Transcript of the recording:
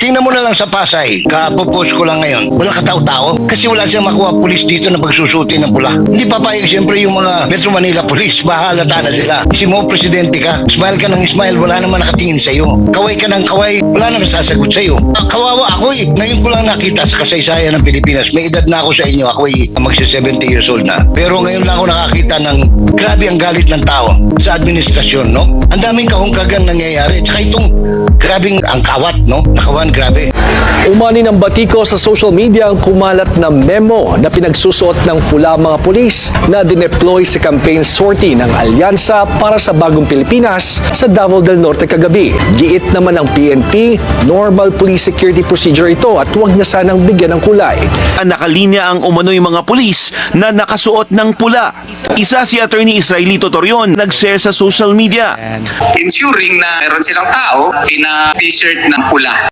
Tingnan mo na lang sa Pasay. Kapopost ko lang ngayon. Wala katao-tao. Kasi wala siyang makuha pulis dito na pagsusuti ng pula. Hindi papayag siyempre yung mga Metro Manila Police. Bahalata na sila. Kasi mo, presidente ka. Smile ka ng smile. Wala naman nakatingin sa'yo. Kaway ka ng kaway. Wala naman sasagot sa'yo. Kawawa ako eh. Ngayon ko lang nakita sa kasaysayan ng Pilipinas. May edad na ako sa inyo. Ako ay magsi-70 years old na. Pero ngayon lang ako nakakita ng grabe ang galit ng tao sa administrasyon, no? Ang daming kahungkagan nangyayari. Tsaka itong grabing ang kawat, no? Nakawan, grabe. Umani ng batiko sa social media ang kumalat na memo na pinagsusuot ng pula mga pulis na dineploy sa campaign sortie ng Alyansa para sa Bagong Pilipinas sa Davao del Norte kagabi. Giit naman ng PNP, normal police security procedure ito at huwag na sanang bigyan ng kulay. Nakalinya ang umano'y mga pulis na nakasuot ng pula. Isa si Attorney Israelito Torion nag-share sa social media. Ensuring na meron silang tao in a t-shirt ng pula.